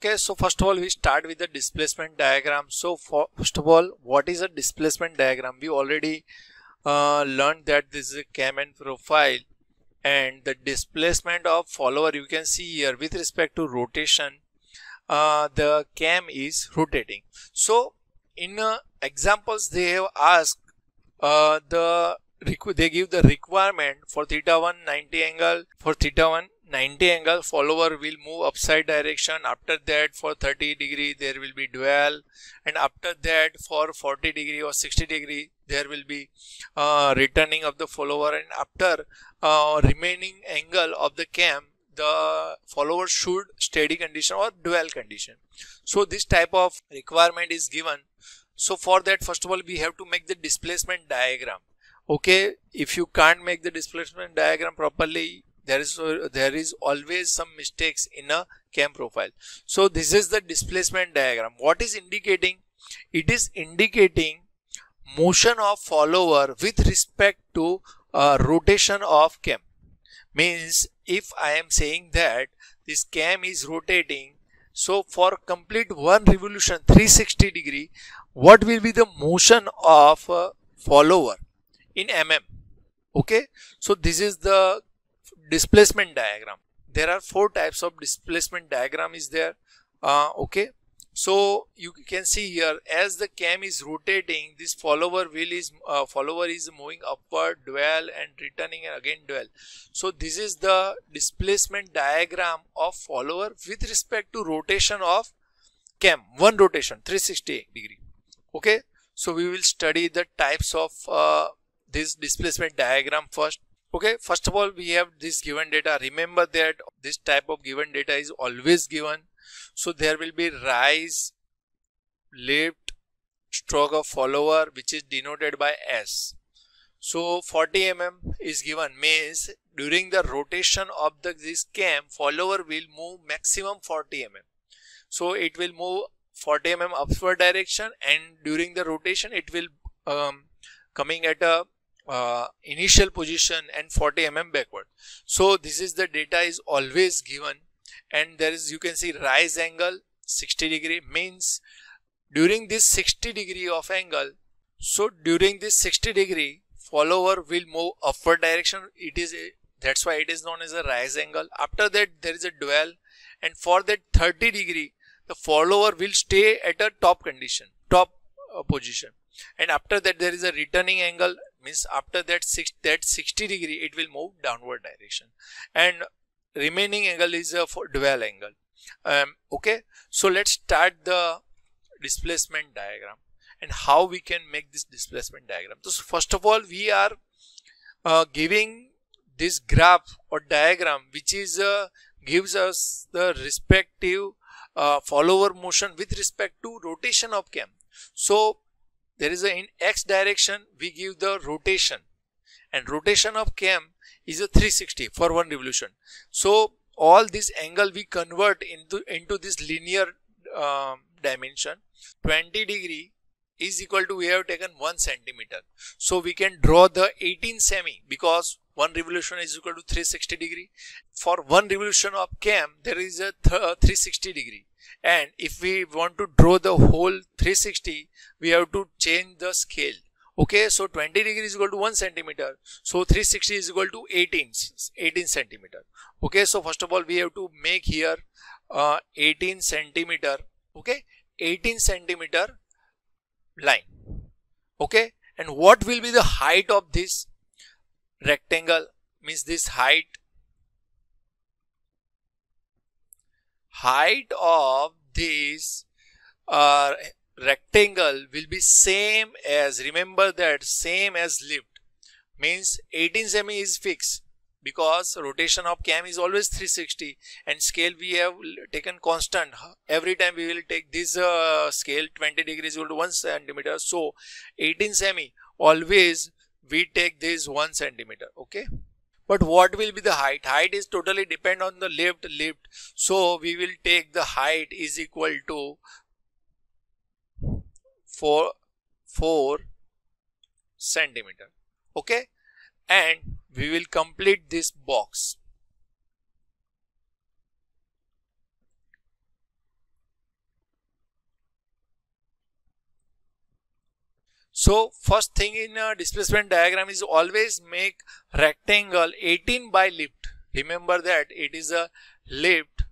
Okay, so first of all we start with the displacement diagram. So first of all, what is a displacement diagram? We already learned that this is a cam and profile, and the displacement of follower you can see here with respect to rotation. The cam is rotating. So in examples they have asked they give the requirement for theta 1 90 angle. For theta 1 90 angle, follower will move upside direction. After that for 30 degree there will be dwell, and after that for 40 degree or 60 degree there will be returning of the follower, and after remaining angle of the cam the follower should steady condition or dwell condition. So this type of requirement is given. So for that, first of all we have to make the displacement diagram. Okay, if you can't make the displacement diagram properly, there is always some mistakes in a cam profile. So this is the displacement diagram. What is indicating? It is indicating motion of follower with respect to rotation of cam. Means if I am saying that this cam is rotating, so for complete one revolution 360 degree, what will be the motion of follower in mm? Okay, so this is the displacement diagram. There are 4 types of displacement diagram is there. Okay, so you can see here, as the cam is rotating, this follower is moving upward, dwell, and returning and again dwell. So this is the displacement diagram of follower with respect to rotation of cam, one rotation 360 degree. Okay, so we will study the types of this displacement diagram first. Okay, first of all we have this given data. Remember that this type of given data is always given. So there will be rise, lift, stroke of follower, which is denoted by S. So 40 mm is given, means during the rotation of this cam, follower will move maximum 40 mm. So it will move 40 mm upward direction, and during the rotation it will coming at a initial position and 40 mm backward. So this is the data is always given, and there is, you can see, rise angle 60 degree, means during this 60 degree of angle, so during this 60 degree follower will move upward direction. It is that's why it is known as a rise angle. After that there is a dwell, and for that 30 degree the follower will stay at a top condition, top position, and after that there is a returning angle, means after that 60 degree it will move downward direction, and remaining angle is a dwell angle. Okay, so let's start the displacement diagram and how we can make this displacement diagram. So first of all we are giving this graph or diagram which is gives us the respective follower motion with respect to rotation of cam. So there is in x direction we give the rotation, and rotation of cam is a 360 for one revolution. So all this angle we convert into this linear dimension. 20 degree is equal to, we have taken 1 centimeter. So we can draw the 18 semi, because one revolution is equal to 360 degree. For one revolution of cam there is a 360 degree, and if we want to draw the whole 360 we have to change the scale. Okay, so 20 degree is equal to 1 centimeter, so 360 is equal to 18 centimeter. Okay, so first of all we have to make here 18 centimeter. Okay, 18 centimeter line. Okay, and what will be the height of this rectangle? Means this height of this rectangle will be same as, remember that, same as lift. Means 18 semi is fixed, because rotation of cam is always 360, and scale we have taken constant. Every time we will take this scale 20 degrees equal to 1 centimeter. So 18 semi always we take this 1 centimeter. Okay, but what will be the height? Height is totally depend on the lift. So we will take the height is equal to 4 centimeter. Okay, and we will complete this box. So first thing in a displacement diagram is always make rectangle 18 by lift. Remember that it is a lift.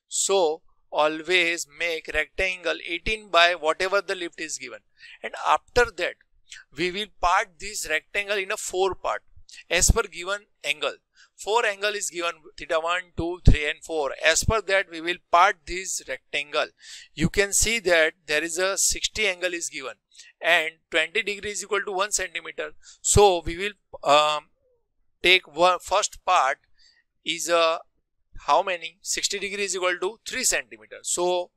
So always make rectangle 18 by whatever the lift is given. And after that we will part this rectangle in a 4 part as per given angle. 4 angle is given, theta 1, 2, 3 and 4. As per that we will part this rectangle. You can see that there is a 60 angle is given and 20 degree is equal to 1 centimeter. So we will take first part is how many? 60 degree is equal to 3 centimeter. So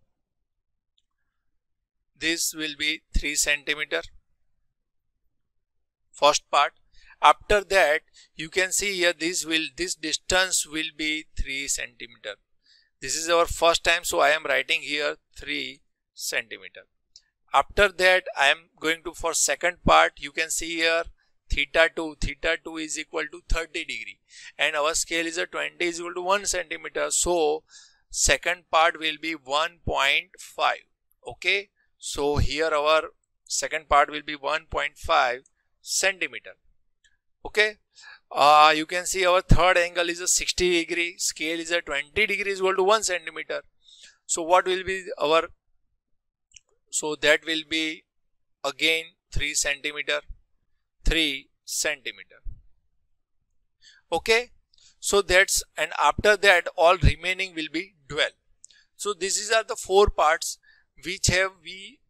this will be 3 centimeter first part. After that you can see here this distance will be 3 centimeter. This is our first time, so I am writing here 3 centimeter. After that I am going to for second part. You can see here theta 2 is equal to 30 degree and our scale is a 20 is equal to 1 centimeter. So second part will be 1.5. okay, so here our second part will be 1.5 centimeter. okay, you can see our third angle is a 60 degree, scale is a 20 degree is equal to 1 centimeter. So what will be our, so that will be again 3 centimeter. okay, so that's, and after that all remaining will be dual. So these are the 4 parts which have we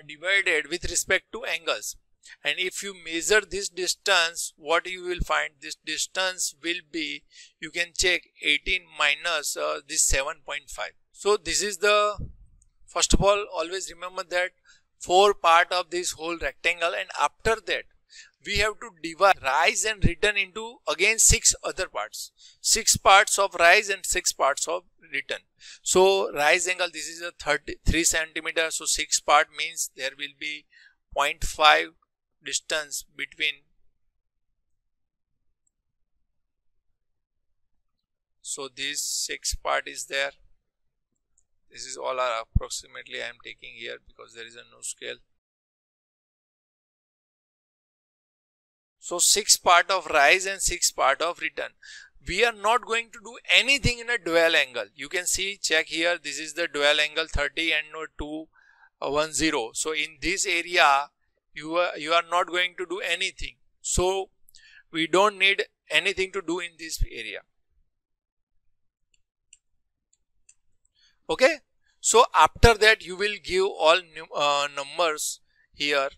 divided with respect to angles. And if you measure this distance, what you will find, this distance will be, you can check 18 minus this 7.5. So this is the, first of all always remember that 4 part of this whole rectangle, and after that we have to divide rise and return into again 6 other parts. 6 parts of rise and 6 parts of return. So rise angle, this is a 3 centimeter. So 6 part means there will be 0.5 distance between. So this 6 part is there. This is all are approximately I am taking here because there is a no scale. So 6 part of rise and 6 part of return. We are not going to do anything in a dual angle. You can see, check here, this is the dual angle 30 and 210. So in this area you are not going to do anything. So we don't need anything to do in this area. okay, so after that you will give all numbers here.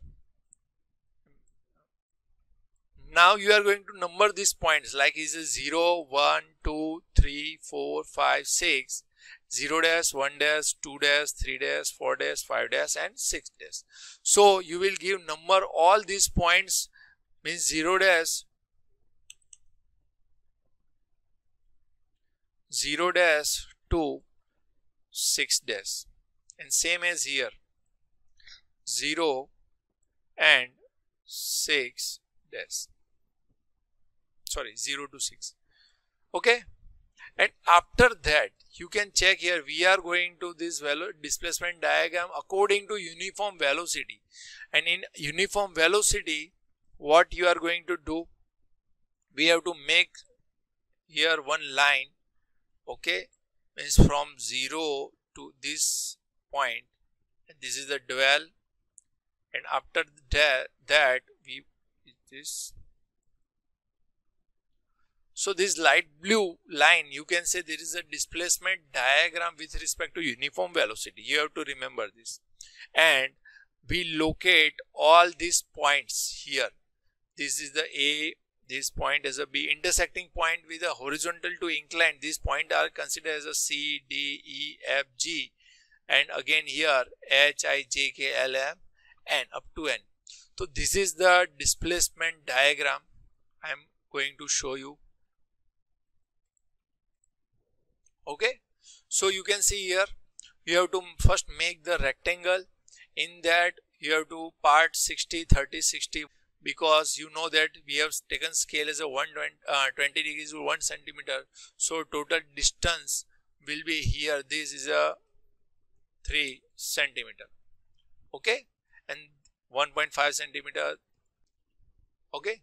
Now you are going to number these points like is a 0, 1, 2, 3, 4, 5, 6, 0 dash, 1 dash, 2 dash, 3 dash, 4 dash, 5 dash and 6 dash. So you will give number all these points, means 0 dash, 0 dash to 6 dash, and same as here 0 and 6 dash, sorry 0 to 6. okay, and after that you can check here, we are going to this displacement diagram according to uniform velocity. And in uniform velocity what you are going to do, we have to make here one line. okay, means from 0 to this point, and this is the dual, and after that we this. So this light blue line, you can say there is a displacement diagram with respect to uniform velocity. You have to remember this. And we locate all these points here. This is the A, this point is a B, intersecting point with a horizontal to inclined. These points are considered as a C, D, E, F, G, and again here H, I, J, K, L, M, N up to N. So this is the displacement diagram I am going to show you. okay, so you can see here you have to first make the rectangle. In that you have to part 60, 30, 60, because you know that we have taken scale as a 20 degrees to 1 centimeter. So total distance will be here, this is a 3 centimeter. okay, and 1.5 centimeter. Okay.